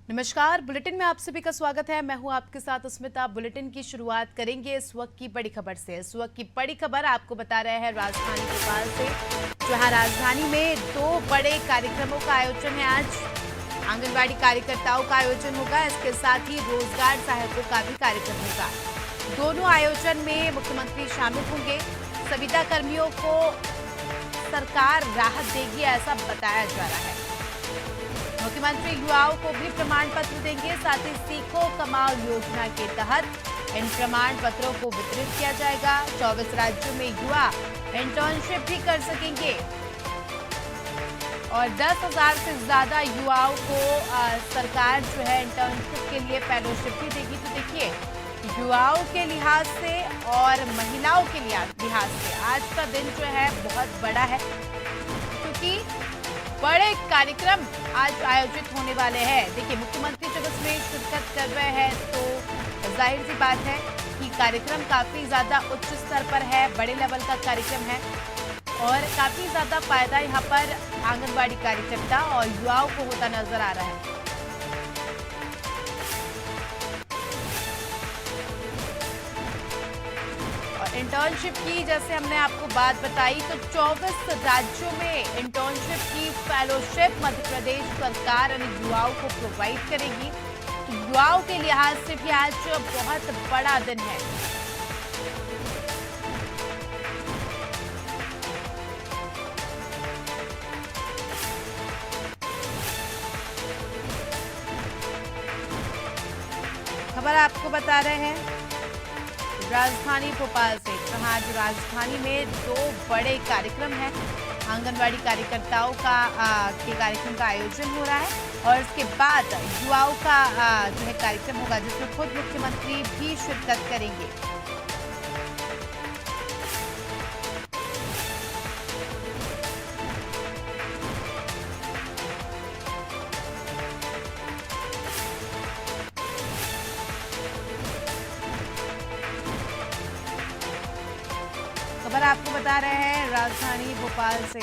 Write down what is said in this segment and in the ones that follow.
नमस्कार। बुलेटिन में आप सभी का स्वागत है। मैं हूं आपके साथ स्मिता। बुलेटिन की शुरुआत करेंगे इस वक्त की बड़ी खबर से। इस वक्त की बड़ी खबर आपको बता रहे हैं राजधानी भोपाल से, जहां राजधानी में 2 बड़े कार्यक्रमों का आयोजन है। आज आंगनबाड़ी कार्यकर्ताओं का आयोजन होगा, इसके साथ ही रोजगार सहायकों का भी कार्यक्रम होगा। दोनों आयोजन में मुख्यमंत्री शामिल होंगे। संविदा कर्मियों को सरकार राहत देगी, ऐसा बताया जा रहा है। मुख्यमंत्री युवाओं को भी प्रमाण पत्र देंगे। साथ ही सीखो कमाओ योजना के तहत इन प्रमाण पत्रों को वितरित किया जाएगा। 24 राज्यों में युवा इंटर्नशिप भी कर सकेंगे और 10,000 से ज्यादा युवाओं को सरकार जो है इंटर्नशिप के लिए फेलोशिप भी देगी। तो देखिए, युवाओं के लिहाज से और महिलाओं के लिहाज से आज का दिन जो है बहुत बड़ा है, क्योंकि बड़े कार्यक्रम आज आयोजित होने वाले हैं। देखिए, मुख्यमंत्री जब इसमें शिरकत कर रहे हैं तो जाहिर सी बात है कि कार्यक्रम काफी ज्यादा उच्च स्तर पर है, बड़े लेवल का कार्यक्रम है और काफी ज्यादा फायदा यहाँ पर आंगनबाड़ी कार्यकर्ता और युवाओं को होता नजर आ रहा है। इंटर्नशिप की जैसे हमने आपको बात बताई, तो 24 राज्यों में इंटर्नशिप की फेलोशिप मध्य प्रदेश सरकार और युवाओं को प्रोवाइड करेगी। तो युवाओं के लिहाज से भी आज बहुत बड़ा दिन है। खबर आपको बता रहे हैं राजधानी भोपाल से, जहां आज राजधानी में 2 बड़े कार्यक्रम हैं। आंगनबाड़ी कार्यकर्ताओं का के कार्यक्रम का आयोजन हो रहा है और इसके बाद युवाओं का जो है कार्यक्रम होगा, जिसमें खुद मुख्यमंत्री भी शिरकत करेंगे। खबर आपको बता रहे हैं राजधानी भोपाल से।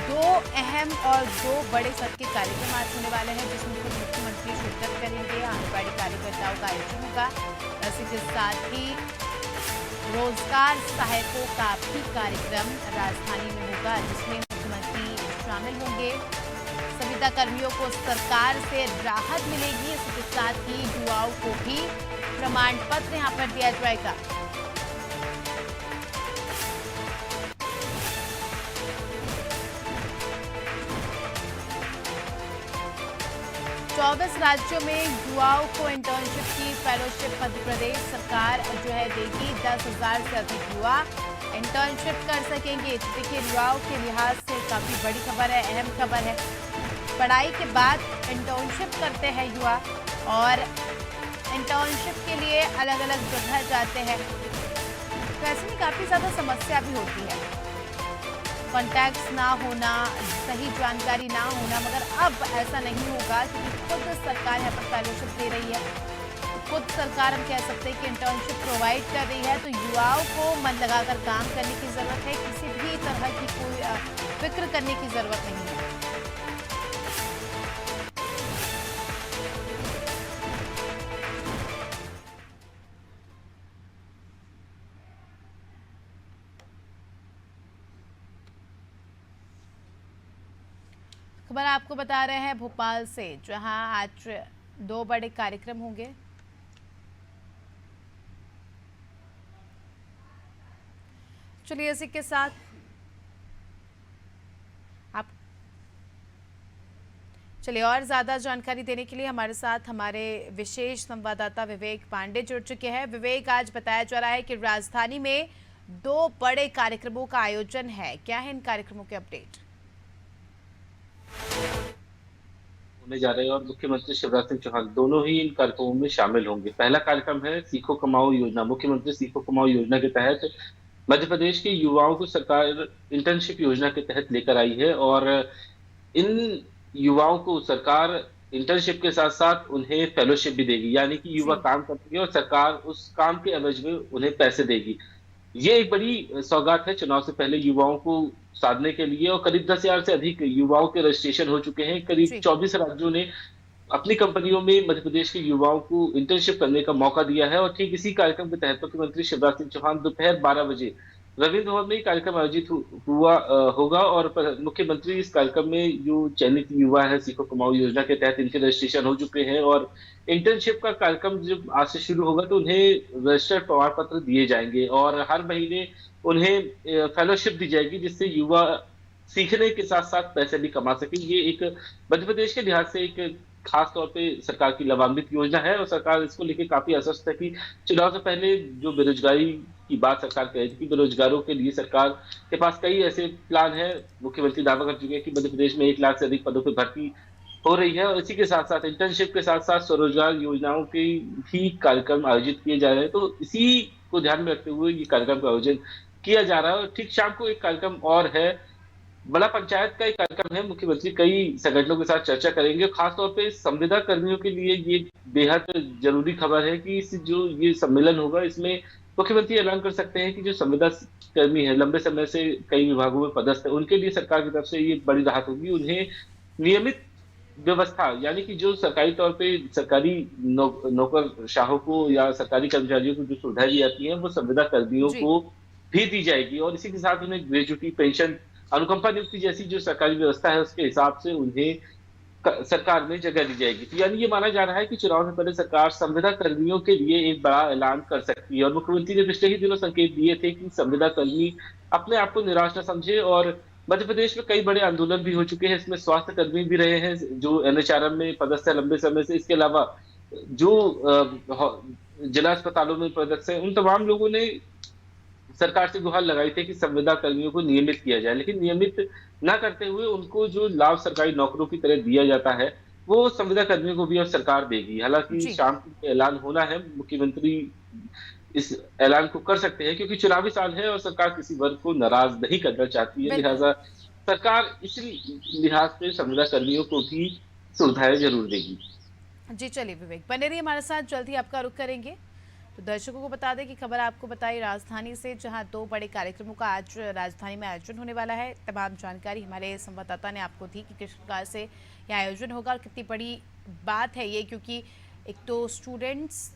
दो अहम और 2 बड़े स्तर के कार्यक्रम आज होने वाले हैं, जिसमें खुद मुख्यमंत्री शिरकत करेंगे। आंगनबाड़ी कार्यकर्ताओं का आयोजन होगा। इसी के साथ ही रोजगार सहायकों का भी कार्यक्रम राजधानी में होगा, जिसमें मुख्यमंत्री शामिल होंगे। संविदा कर्मियों को सरकार से राहत मिलेगी। इसके साथ ही युवाओं को भी प्रमाण पत्र यहाँ पर दिया जाएगा। चौबीस राज्यों में युवाओं को इंटर्नशिप की फेलोशिप मध्य प्रदेश सरकार जो है देगी। 10,000 से अधिक युवा इंटर्नशिप कर सकेंगे। देखिए, युवाओं के लिहाज से काफी बड़ी खबर है, अहम खबर है। पढ़ाई के बाद इंटर्नशिप करते हैं युवा और इंटर्नशिप के लिए अलग अलग जगह जाते हैं, तो ऐसे में काफी ज्यादा समस्या भी होती है। कॉन्टैक्ट्स ना होना, सही जानकारी ना होना, मगर अब ऐसा नहीं होगा, क्योंकि खुद सरकार यहाँ पर फेलोशिप दे रही है। खुद सरकार हम कह सकते हैं कि इंटर्नशिप प्रोवाइड कर रही है, तो युवाओं को मन लगाकर काम करने की जरूरत है। किसी भी तरह की कोई फिक्र करने की जरूरत नहीं है। खबर आपको बता रहे हैं भोपाल से, जहां आज 2 बड़े कार्यक्रम होंगे। चलिए, इसी के साथ आप चलिए और ज्यादा जानकारी देने के लिए हमारे साथ हमारे विशेष संवाददाता विवेक पांडे जुड़ चुके हैं। विवेक, आज बताया जा रहा है कि राजधानी में 2 बड़े कार्यक्रमों का आयोजन है। क्या है इन कार्यक्रमों के अपडेट? होने जा रहे हैं और मुख्यमंत्री शिवराज सिंह चौहान दोनों ही इन कार्यक्रमों में शामिल होंगे। पहला कार्यक्रम है सीखो कमाओ योजना। मुख्यमंत्री सीखो कमाओ योजना के तहत मध्य प्रदेश के युवाओं को सरकार इंटर्नशिप योजना के तहत लेकर आई है और इन युवाओं को सरकार इंटर्नशिप के साथ साथ उन्हें फेलोशिप भी देगी, यानी कि युवा जी। काम करेंगे और सरकार उस काम के एवज में उन्हें पैसे देगी। ये एक बड़ी सौगात है चुनाव से पहले युवाओं को साधने के लिए, और करीब 10,000 से अधिक युवाओं के रजिस्ट्रेशन हो चुके हैं। करीब जी। 24 राज्यों ने अपनी कंपनियों में मध्य प्रदेश के युवाओं को इंटर्नशिप करने का मौका दिया है, और ठीक इसी कार्यक्रम के तहत मुख्यमंत्री शिवराज सिंह चौहान दोपहर 12 बजे रविंद्र भवन में ये कार्यक्रम आयोजित होगा, और मुख्यमंत्री इस कार्यक्रम में जो चयनित युवा है सीखो कमाओ योजना के तहत इनके रजिस्ट्रेशन हो चुके हैं, और इंटर्नशिप का कार्यक्रम जब आज से शुरू होगा तो उन्हें रजिस्टर्ड प्रमाण पत्र दिए जाएंगे, और हर महीने उन्हें फेलोशिप दी जाएगी, जिससे युवा सीखने के साथ साथ पैसे भी कमा सके। ये एक मध्य प्रदेश के लिहाज से एक खास तौर पे सरकार की लाभान्वित योजना है, और सरकार इसको लेके काफी आश्वस्त है कि चुनाव से पहले जो बेरोजगारी की बात सरकार कह रही थी कि बेरोजगारों के लिए सरकार के पास कई ऐसे प्लान है। मुख्यमंत्री दावा कर चुके हैं कि मध्य प्रदेश में 1 लाख से अधिक पदों पर भर्ती हो रही है, और इसी के साथ साथ इंटर्नशिप के साथ साथ स्वरोजगार योजनाओं के भी कार्यक्रम आयोजित किए जा रहे हैं। तो इसी को ध्यान में रखते हुए ये कार्यक्रम का आयोजन किया जा रहा है। और ठीक शाम को एक कार्यक्रम और है, बड़ा पंचायत का एक कार्यक्रम है। मुख्यमंत्री कई संगठनों के साथ चर्चा करेंगे, खासतौर पे संविदा कर्मियों के लिए ये बेहद जरूरी खबर है कि इस जो ये सम्मेलन होगा इसमें मुख्यमंत्री ऐलान कर सकते हैं कि जो संविदा कर्मी है लंबे समय से कई विभागों में पदस्थ है, उनके लिए सरकार की तरफ से ये बड़ी राहत होगी। उन्हें नियमित व्यवस्था, यानी कि जो सरकारी तौर पे सरकारी नौकरशाहों को या सरकारी कर्मचारियों को जो सुविधाएं दी जाती हैं वो संविदा कर्मियों जी। को भी दी जाएगी, और इसी के साथ उन्हें ग्रेजुटी पेंशन, अनुकंपा नियुक्ति जैसी जो सरकारी व्यवस्था है उसके हिसाब से उन्हें सरकार में जगह दी जाएगी। तो यानी ये माना जा रहा है कि चुनाव से पहले सरकार संविदा कर्मियों के लिए एक बड़ा ऐलान कर सकती है, और मुख्यमंत्री ने पिछले ही दिनों संकेत दिए थे कि संविदा कर्मी अपने आप को निराश न समझे। और मध्य प्रदेश में कई बड़े आंदोलन भी हो चुके हैं, इसमें स्वास्थ्य कर्मी भी रहे हैं जो एनएचआरएम में पदस्थ है लंबे समय से। इसके अलावा जो जिला अस्पतालों में पदस्थ है, उन तमाम लोगों ने सरकार से गुहार लगाई थी कि संविदा कर्मियों को नियमित किया जाए, लेकिन नियमित ना करते हुए उनको जो लाभ सरकारी नौकरों की तरह दिया जाता है वो संविदा कर्मियों को भी अब सरकार देगी। हालांकि जी। शाम को ऐलान होना है, मुख्यमंत्री इस ऐलान को कर सकते हैं क्योंकि चुनावी साल है और सरकार किसी वर्ग को नाराज नहीं करना चाहती है, बिल्कुल। लिहाजा सरकार इसी लिहाज से संविदा कर्मियों को भी सुविधाएं जरूर देगी। जी, चलिए विवेक बने रहिए हमारे साथ, जल्द ही आपका रुख करेंगे। तो दर्शकों को बता दें कि खबर आपको बताई राजधानी से, जहां 2 बड़े कार्यक्रमों का आज राजधानी में आयोजन होने वाला है। तमाम जानकारी हमारे संवाददाता ने आपको दी कि किस प्रकार से यह आयोजन होगा और कितनी बड़ी बात है ये, क्योंकि एक तो स्टूडेंट्स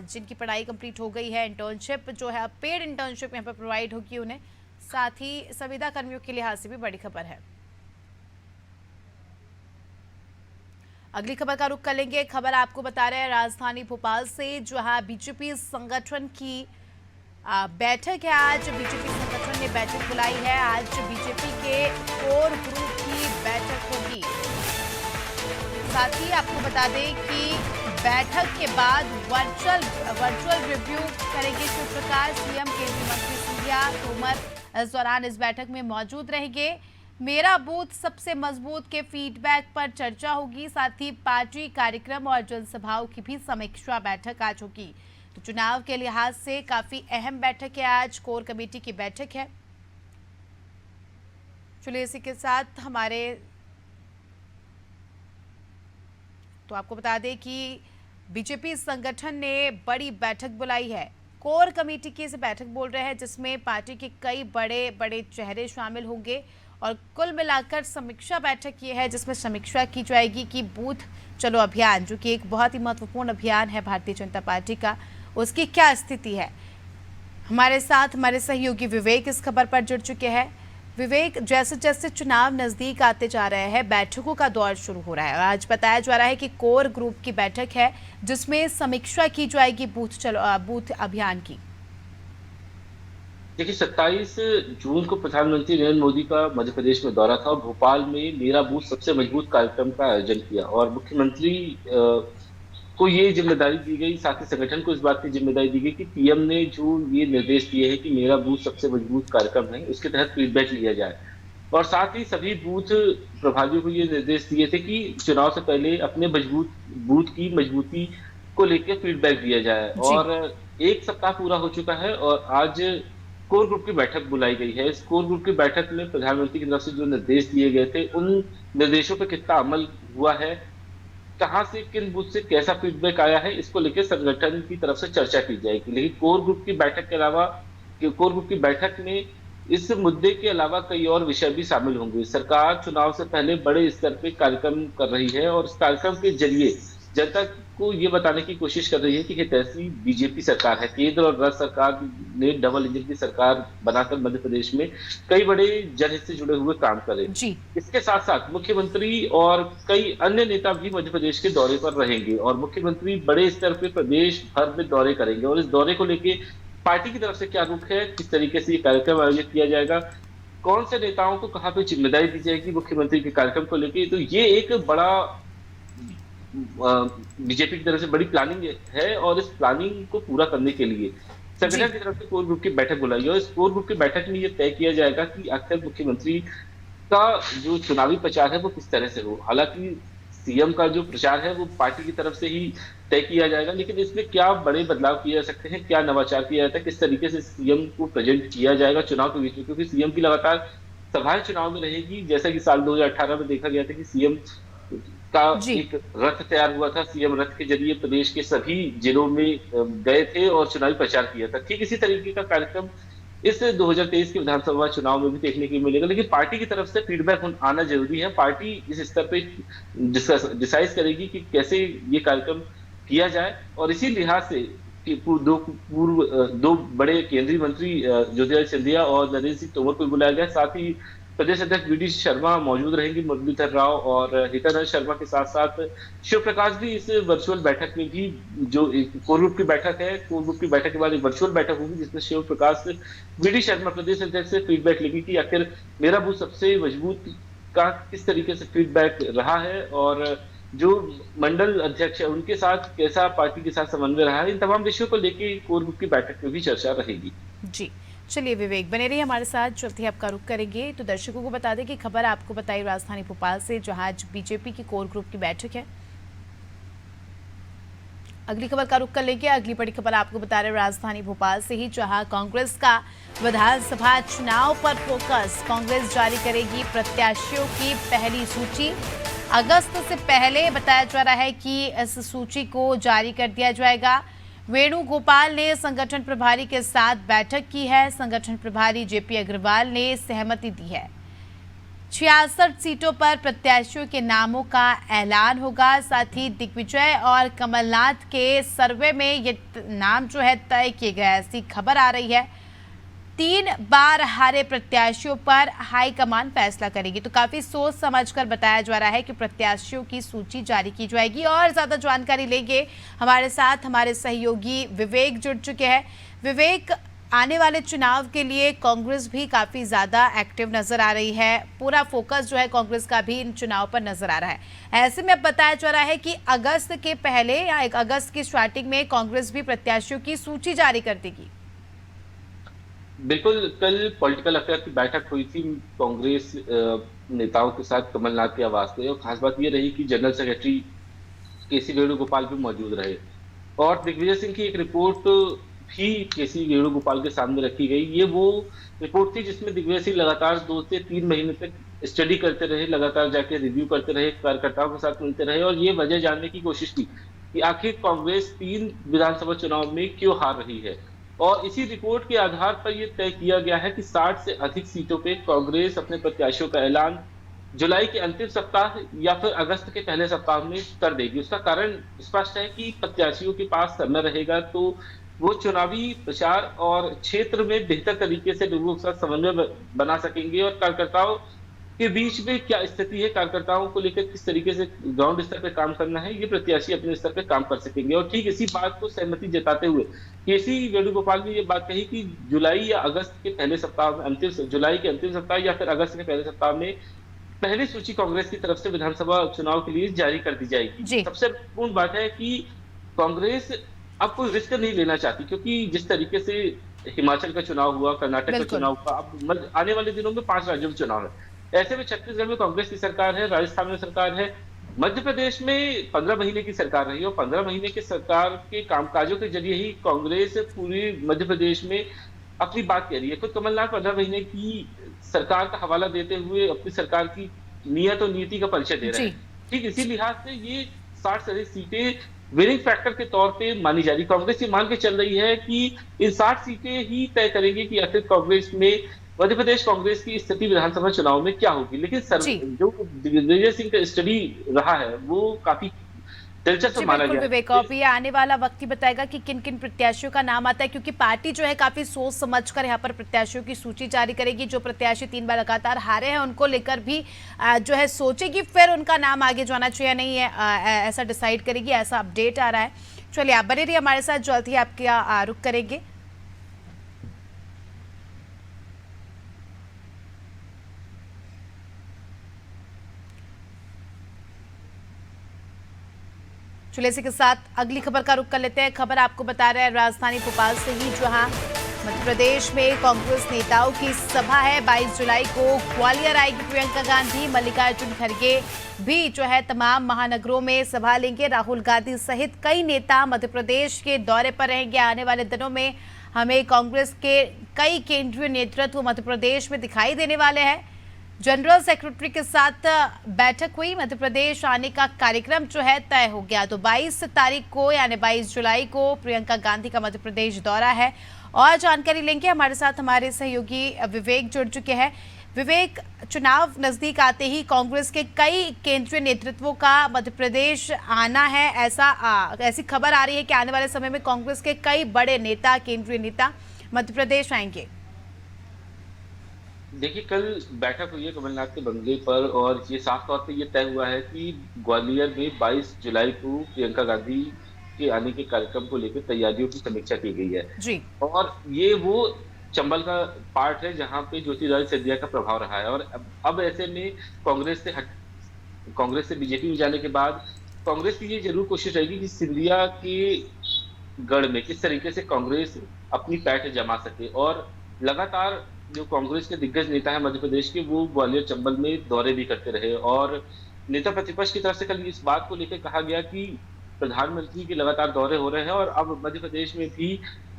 जिनकी पढ़ाई कंप्लीट हो गई है, इंटर्नशिप जो है पेड इंटर्नशिप यहाँ पर प्रोवाइड होगी उन्हें, साथ ही संविदा कर्मियों के लिहाज से भी बड़ी खबर है। अगली खबर का रुख कर लेंगे। खबर आपको बता रहे हैं राजधानी भोपाल से, जहां बीजेपी संगठन की बैठक है। आज बीजेपी संगठन ने बैठक बुलाई है। आज बीजेपी के कोर ग्रुप की बैठक होगी। साथ ही आपको बता दें कि बैठक के बाद वर्चुअल रिव्यू करेंगे शिव प्रकाश। सीएम केंद्रीय मंत्री सिंधिया तोमर इस दौरान इस बैठक में मौजूद रहेंगे। मेरा बूथ सबसे मजबूत के फीडबैक पर चर्चा होगी। साथ ही पार्टी कार्यक्रम और जनसभाओं की भी समीक्षा बैठक आज होगी। तो चुनाव के लिहाज से काफी अहम बैठक है आज, कोर कमेटी की बैठक है। चलिए इसी के साथ तो आपको बता दें कि बीजेपी संगठन ने बड़ी बैठक बुलाई है। कोर कमेटी की इसे बैठक बोल रहे हैं, जिसमें पार्टी के कई बड़े बड़े चेहरे शामिल होंगे, और कुल मिलाकर समीक्षा बैठक ये है जिसमें समीक्षा की जाएगी कि बूथ चलो अभियान, जो कि एक बहुत ही महत्वपूर्ण अभियान है भारतीय जनता पार्टी का, उसकी क्या स्थिति है। हमारे साथ हमारे सहयोगी विवेक इस खबर पर जुड़ चुके हैं। विवेक, जैसे जैसे चुनाव नजदीक आते जा रहे हैं, बैठकों का दौर शुरू हो रहा है, और आज बताया जा रहा है कि कोर ग्रुप की बैठक है जिसमें समीक्षा की जाएगी बूथ अभियान की। देखिए 27 जून को प्रधानमंत्री नरेंद्र मोदी का मध्य प्रदेश में दौरा था, और भोपाल में मेरा बूथ सबसे मजबूत कार्यक्रम का आयोजन किया, और मुख्यमंत्री को ये जिम्मेदारी दी गई, साथ ही संगठन को इस बात की जिम्मेदारी दी गई कि पीएम ने जो ये निर्देश दिए हैं कि मेरा बूथ सबसे मजबूत कार्यक्रम है, उसके तहत फीडबैक लिया जाए। और साथ ही सभी बूथ प्रभारियों को ये निर्देश दिए थे कि चुनाव से पहले अपने मजबूत बूथ की मजबूती को लेकर फीडबैक दिया जाए। और 1 सप्ताह पूरा हो चुका है और आज कोर ग्रुप की बैठक बुलाई गई है। इस कोर ग्रुप की बैठक में प्रधानमंत्री की तरफ से जो निर्देश दिए गए थे, उन निर्देशों पर कितना अमल हुआ है, कहाँ से किन बूथ से कैसा फीडबैक आया है, इसको लेकर संगठन की तरफ से चर्चा की जाएगी। लेकिन कोर ग्रुप की बैठक के अलावा कोर ग्रुप की बैठक में इस मुद्दे के अलावा कई और विषय भी शामिल होंगे। सरकार चुनाव से पहले बड़े स्तर पे कार्यक्रम कर रही है और इस कार्यक्रम के जरिए जनता को ये बताने की कोशिश कर रही है कि ये कैसी बीजेपी सरकार है। केंद्र और राज्य सरकार ने डबल इंजन की सरकार बनाकर मध्य प्रदेश में कई बड़े जनहित से जुड़े हुए काम करे। जी। इसके साथ साथ मुख्यमंत्री और कई अन्य नेता भी मध्य प्रदेश के दौरे पर रहेंगे और मुख्यमंत्री बड़े स्तर पे प्रदेश भर में दौरे करेंगे और इस दौरे को लेके पार्टी की तरफ से क्या रुख है, किस तरीके से ये कार्यक्रम आयोजित किया जाएगा, कौन से नेताओं को कहाँ पे जिम्मेदारी दी जाएगी मुख्यमंत्री के कार्यक्रम को लेके, तो ये एक बड़ा बीजेपी की तरफ से बड़ी प्लानिंग है और इस प्लानिंग को पूरा करने के लिए संगठन की तरफ से कोर ग्रुप की बैठक बुलाई है और इस कोर ग्रुप की बैठक में ये तय किया जाएगा कि आखिर मुख्यमंत्री का जो चुनावी प्रचार है वो किस तरह से हो। हालांकि सीएम का जो प्रचार है वो पार्टी की तरफ से ही तय किया जाएगा, लेकिन इसमें क्या बड़े बदलाव किए जा सकते हैं, क्या नवाचार किया जाता है, किस तरीके से सीएम को प्रेजेंट किया जाएगा चुनाव के बीच में, क्योंकि सीएम की लगातार सभाएं चुनाव में रहेगी। जैसा कि साल 2018 में देखा गया था कि सीएम का जी। एक रथ तैयार हुआ था, सीएम रथ के जरिए प्रदेश के सभी जिलों में गए थे और चुनावी प्रचार किया था। ठीक इसी तरीके का कार्यक्रम इस 2023 के विधानसभा चुनाव में भी देखने को मिलेगा, लेकिन पार्टी की तरफ से फीडबैक आना जरूरी है। पार्टी इस स्तर पे डिसाइड करेगी कि कैसे ये कार्यक्रम किया जाए और इसी लिहाज से कि दो बड़े केंद्रीय मंत्री ज्योतिरादित्य सिंधिया और नरेंद्र सिंह तोमर को बुलाया गया। साथ ही प्रदेश अध्यक्ष वी डी शर्मा मौजूद रहेंगे, मुरलीधर राव और हितानंद शर्मा के साथ साथ शिव प्रकाश भी इस वर्चुअल बैठक में भी, जो कोर ग्रुप की बैठक है, कोर ग्रुप की बैठक के बाद एक वर्चुअल बैठक होगी जिसमें शिव प्रकाश वी डी शर्मा प्रदेश अध्यक्ष से फीडबैक लेंगे कि आखिर मेरा बूथ सबसे मजबूत का किस तरीके से फीडबैक रहा है और जो मंडल अध्यक्ष है उनके साथ कैसा पार्टी के साथ समन्वय रहा है। इन तमाम विषयों को लेकर कोर ग्रुप की बैठक में भी चर्चा रहेगी। जी, चलिए विवेक बने रहिए हमारे साथ, जल्द ही आपका रुख करेंगे। तो दर्शकों को बता दें कि खबर आपको बताई राजधानी भोपाल से, जहां आज बीजेपी की कोर ग्रुप की बैठक है। अगली खबर का रुख कर लेंगे। अगली बड़ी खबर आपको बता रहे राजधानी भोपाल से ही, जहां कांग्रेस का विधानसभा चुनाव पर फोकस। कांग्रेस जारी करेगी प्रत्याशियों की पहली सूची। अगस्त से पहले बताया जा रहा है कि इस सूची को जारी कर दिया जाएगा। वेणुगोपाल ने संगठन प्रभारी के साथ बैठक की है। संगठन प्रभारी जेपी अग्रवाल ने सहमति दी है। 66 सीटों पर प्रत्याशियों के नामों का ऐलान होगा। साथ ही दिग्विजय और कमलनाथ के सर्वे में ये नाम जो है तय किए गए, ऐसी खबर आ रही है। 3 बार हारे प्रत्याशियों पर हाईकमान फैसला करेगी। तो काफी सोच समझकर बताया जा रहा है कि प्रत्याशियों की सूची जारी की जाएगी। और ज्यादा जानकारी लेंगे, हमारे साथ हमारे सहयोगी विवेक जुड़ चुके हैं। विवेक, आने वाले चुनाव के लिए कांग्रेस भी काफी ज्यादा एक्टिव नजर आ रही है, पूरा फोकस जो है कांग्रेस का भी इन चुनाव पर नजर आ रहा है। ऐसे में अब बताया जा रहा है कि अगस्त के पहले या 1 अगस्त की स्टार्टिंग में कांग्रेस भी प्रत्याशियों की सूची जारी कर देगी। बिल्कुल, कल पॉलिटिकल अफेयर की बैठक हुई थी कांग्रेस नेताओं के साथ कमलनाथ के आवास पे और खास बात ये रही कि जनरल सेक्रेटरी केसी वेणुगोपाल भी मौजूद रहे और दिग्विजय सिंह की एक रिपोर्ट भी केसी वेणुगोपाल के सामने रखी गई। ये वो रिपोर्ट थी जिसमें दिग्विजय सिंह लगातार 2 से 3 महीने तक स्टडी करते रहे, लगातार जाके रिव्यू करते रहे, कार्यकर्ताओं के साथ मिलते रहे और ये वजह जानने की कोशिश की कि आखिर कांग्रेस 3 विधानसभा चुनाव में क्यों हार रही है। और इसी रिपोर्ट के आधार पर यह तय किया गया है कि 60 से अधिक सीटों पे कांग्रेस अपने प्रत्याशियों का ऐलान जुलाई के अंतिम सप्ताह या फिर अगस्त के पहले सप्ताह में कर देगी। उसका कारण स्पष्ट है कि प्रत्याशियों के पास समय रहेगा तो वो चुनावी प्रचार और क्षेत्र में बेहतर तरीके से लोगों के साथ समन्वय बना सकेंगे और कार्यकर्ताओं के बीच में क्या स्थिति है, कार्यकर्ताओं को लेकर किस तरीके से ग्राउंड स्तर पे काम करना है, ये प्रत्याशी अपने स्तर पे काम कर सकेंगे। और ठीक इसी बात को सहमति जताते हुए केसी वेणुगोपाल ने ये बात कही कि जुलाई या अगस्त के पहले सप्ताह में, जुलाई के अंतिम सप्ताह या फिर अगस्त के पहले सप्ताह में पहली सूची कांग्रेस की तरफ से विधानसभा चुनाव के लिए जारी कर दी जाएगी। सबसे महत्वपूर्ण बात है कि कांग्रेस अब कोई रिस्क नहीं लेना चाहती, क्योंकि जिस तरीके से हिमाचल का चुनाव हुआ, कर्नाटक का चुनाव हुआ, अब आने वाले दिनों में 5 राज्यों में चुनाव है। ऐसे में छत्तीसगढ़ में कांग्रेस की सरकार है, राजस्थान में सरकार है, मध्य प्रदेश में 15 महीने की सरकार रही और 15 महीने की सरकार के कामकाजों के जरिए ही कांग्रेस पूरी मध्य प्रदेश में अपनी बात कह रही है। खुद कमलनाथ 15 महीने की सरकार का हवाला देते हुए अपनी सरकार की नियत और नीति का परिचय दे रहे हैं। ठीक इसी लिहाज से ये 60 से अधिक सीटें विनिंग फैक्टर के तौर पे मानी जा रही। कांग्रेस ये मान के चल रही है कि इन 60 सीटें ही तय करेंगी कि आखिर कांग्रेस में मध्य प्रदेश कांग्रेस की स्थिति विधानसभा चुनाव में क्या होगी। लेकिन जी जो दिग्विजय सिंह का स्टडी रहा है वो काफी दिलचस्प जी माना बिल्कुल गया विवेक, है। और ये आने वाला वक्त ही बताएगा कि किन किन प्रत्याशियों का नाम आता है, क्योंकि पार्टी जो है काफी सोच समझकर यहाँ पर प्रत्याशियों की सूची जारी करेगी। जो प्रत्याशी 3 बार लगातार हारे हैं उनको लेकर भी जो है सोचेगी, फिर उनका नाम आगे जाना चाहिए या नहीं है ऐसा डिसाइड करेगी। ऐसा अपडेट आ रहा है। चलिए आप बने रहिए हमारे साथ, जल्द ही आपका रुख करेंगे। चलिए इसी के साथ अगली खबर का रुख कर लेते हैं। खबर आपको बता रहे हैं राजधानी भोपाल से ही, जहां मध्य प्रदेश में कांग्रेस नेताओं की सभा है। 22 जुलाई को ग्वालियर आएगी प्रियंका गांधी। मल्लिकार्जुन खड़गे भी जो है तमाम महानगरों में सभा लेंगे। राहुल गांधी सहित कई नेता मध्य प्रदेश के दौरे पर रहेंगे। आने वाले दिनों में हमें कांग्रेस के कई केंद्रीय नेतृत्व मध्य प्रदेश में दिखाई देने वाले हैं। जनरल सेक्रेटरी के साथ बैठक हुई। मध्य प्रदेश आने का कार्यक्रम जो है तय हो गया। तो 22 तारीख को यानी 22 जुलाई को प्रियंका गांधी का मध्य प्रदेश दौरा है। और जानकारी लेंगे, हमारे साथ हमारे सहयोगी विवेक जुड़ चुके हैं। विवेक, चुनाव नजदीक आते ही कांग्रेस के कई केंद्रीय नेतृत्वों का मध्य प्रदेश आना है, ऐसी खबर आ रही है कि आने वाले समय में कांग्रेस के कई बड़े नेता, केंद्रीय नेता मध्य प्रदेश आएंगे। देखिए, कल बैठक हुई है कमलनाथ के बंगले पर और ये साफ तौर पे ये तय हुआ है कि ग्वालियर में 22 जुलाई को प्रियंका गांधी के आने के कार्यक्रम को लेकर तैयारियों की समीक्षा की गई है। जी और ये वो चंबल का पार्ट है जहां पे ज्योतिरादित्य सिंधिया का प्रभाव रहा है। और अब ऐसे में कांग्रेस से बीजेपी में जाने के बाद कांग्रेस की ये जरूर कोशिश रहेगी कि सिंधिया के गढ़ में किस तरीके से कांग्रेस अपनी पैठ जमा सके। और लगातार जो कांग्रेस के दिग्गज नेता है मध्य प्रदेश के, वो ग्वालियर चंबल में दौरे भी करते रहे। और नेता प्रतिपक्ष की तरफ से कल इस बात को लेकर कहा गया कि प्रधानमंत्री के लगातार दौरे हो रहे हैं और अब मध्य प्रदेश में भी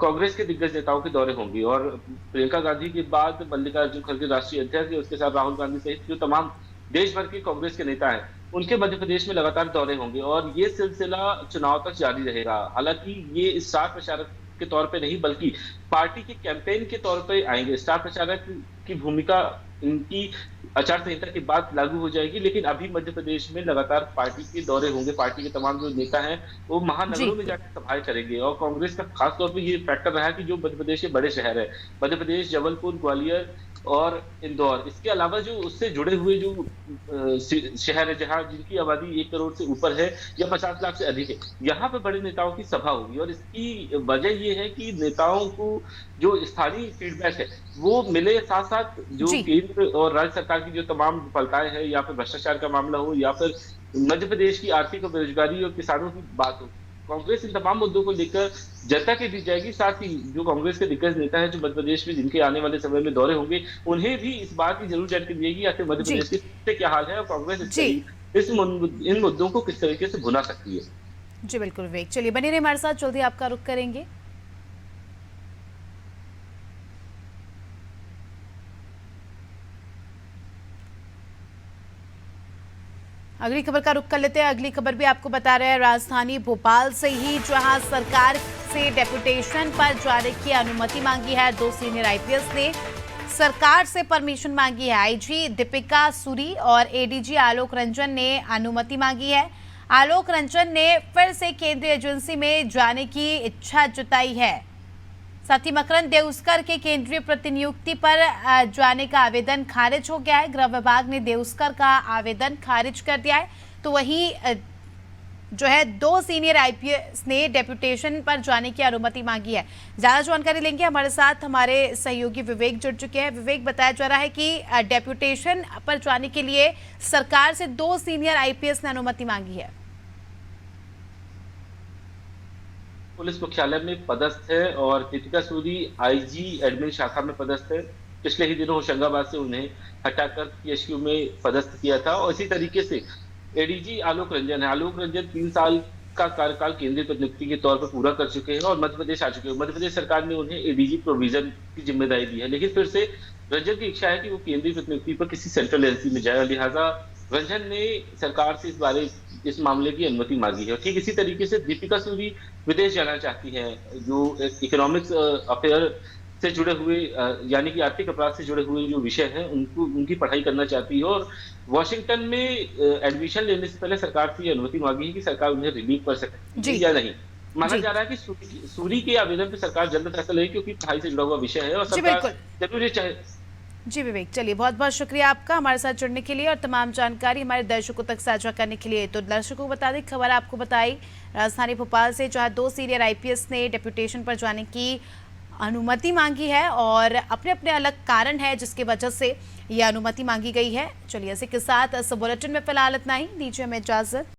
कांग्रेस के दिग्गज नेताओं के दौरे होंगे। और प्रियंका गांधी के बाद मल्लिकार्जुन खड़गे राष्ट्रीय अध्यक्ष, उसके साथ राहुल गांधी सहित जो तमाम देश भर के कांग्रेस के नेता हैं, उनके मध्य प्रदेश में लगातार दौरे होंगे और ये सिलसिला चुनाव तक जारी रहेगा। हालांकि ये स्टार प्रचारक के तौर पे नहीं बल्कि पार्टी के कैंपेन के तौर पे आएंगे। स्टार प्रचारक की भूमिका इनकी आचार संहिता के बाद लागू हो जाएगी, लेकिन अभी मध्य प्रदेश में लगातार पार्टी के दौरे होंगे। पार्टी के तमाम जो नेता हैं वो महानगरों में जाकर सभाएं करेंगे। और कांग्रेस का खास तौर पे ये फैक्टर रहा है कि जो मध्य प्रदेश के बड़े शहर है, मध्य प्रदेश, जबलपुर, ग्वालियर और इंदौर, इसके अलावा जो उससे जुड़े हुए जो शहर है जहां जिनकी आबादी 1 करोड़ से ऊपर है या 50 लाख से अधिक है, यहाँ पे बड़े नेताओं की सभा होगी। और इसकी वजह ये है कि नेताओं को जो स्थानीय फीडबैक है वो मिले, साथ साथ जो केंद्र और राज्य सरकार की जो तमाम विफलताएं हैं, या फिर भ्रष्टाचार का मामला हो, या फिर मध्य प्रदेश की आर्थिक और बेरोजगारी और किसानों की बात हो, कांग्रेस इन तमाम मुद्दों को लेकर जनता के बीच जाएगी। साथ ही जो कांग्रेस के दिग्गज नेता हैं जो मध्य प्रदेश में जिनके आने वाले समय में दौरे होंगे, उन्हें भी इस बात की जरूर जानकारी देगी आखिर मध्य प्रदेश की क्या हाल है और कांग्रेस इन मुद्दों को किस तरीके से भुना सकती है। जी बिल्कुल विवेक, चलिए बने रहिए हमारे साथ, जल्दी आपका रुख करेंगे। अगली खबर का रुख कर लेते हैं। अगली खबर भी आपको बता रहे हैं राजधानी भोपाल से ही, जहां सरकार से डेपुटेशन पर जाने की अनुमति मांगी है। 2 सीनियर आईपीएस ने सरकार से परमिशन मांगी है। आईजी दीपिका सूरी और एडीजी आलोक रंजन ने अनुमति मांगी है। आलोक रंजन ने फिर से केंद्रीय एजेंसी में जाने की इच्छा जताई है। साथ ही मकरंद देउस्कर के केंद्रीय प्रतिनियुक्ति पर जाने का आवेदन खारिज हो गया है। गृह विभाग ने देउस्कर का आवेदन खारिज कर दिया है। तो वहीं जो है 2 सीनियर आईपीएस ने डेपुटेशन पर जाने की अनुमति मांगी है। ज्यादा जानकारी लेंगे, हमारे साथ हमारे सहयोगी विवेक जुड़ चुके हैं। विवेक, बताया जा रहा है कि डेपुटेशन पर जाने के लिए सरकार से 2 सीनियर आईपीएस ने अनुमति मांगी है। पुलिस मुख्यालय में पदस्थ है और दीपिका सूरी आईजी एडमिन शाखा में पदस्थ है। पिछले ही दिनों होशंगाबाद से उन्हें हटाकर पीएचक्यू में पदस्थ किया था। और इसी तरीके से एडीजी आलोक रंजन है। आलोक रंजन 3 साल का कार्यकाल केंद्रीय प्रतिनियुक्ति के तौर पर पूरा कर चुके हैं और मध्य प्रदेश आ चुके हैं। मध्य प्रदेश सरकार ने उन्हें एडीजी प्रोविजन की जिम्मेदारी दी है, लेकिन फिर से रंजन की इच्छा है कि वो केंद्रीय प्रतिनियुक्ति पर किसी सेंट्रल एजेंसी में जाए। लिहाजा रंजन ने सरकार से इस मामले की अनुमति मांगी है और ठीक इसी तरीके से दीपिका सूरी विदेश जाना चाहती हैं, जो इकोनॉमिक्स अफेयर से जुड़े हुए यानी कि आर्थिक अपराध से जुड़े हुए जो विषय हैं उनकी पढ़ाई करना चाहती है और वॉशिंगटन में एडमिशन लेने से पहले सरकार से ये अनुमति मांगी है कि सरकार उन्हें रिलीव कर जी सके या नहीं। माना जी जा रहा है कि सूरी के आवेदन पर सरकार जल्द फैसला लेगी क्योंकि पढ़ाई से जुड़ा हुआ विषय है और जी सरकार बिल्कुल। जरूर चाहे। जी विवेक, चलिए बहुत बहुत शुक्रिया आपका हमारे साथ जुड़ने के लिए और तमाम जानकारी हमारे दर्शकों तक साझा करने के लिए। तो दर्शकों को बता दें, खबर आपको बताई राजधानी भोपाल से जहां 2 सीनियर आईपीएस ने डेप्यूटेशन पर जाने की अनुमति मांगी है और अपने अपने अलग कारण है जिसकी वजह से ये अनुमति मांगी गई है। चलिए इसी के साथ इस बुलेटिन में फिलहाल इतना ही, दीजिए हमें इजाजत।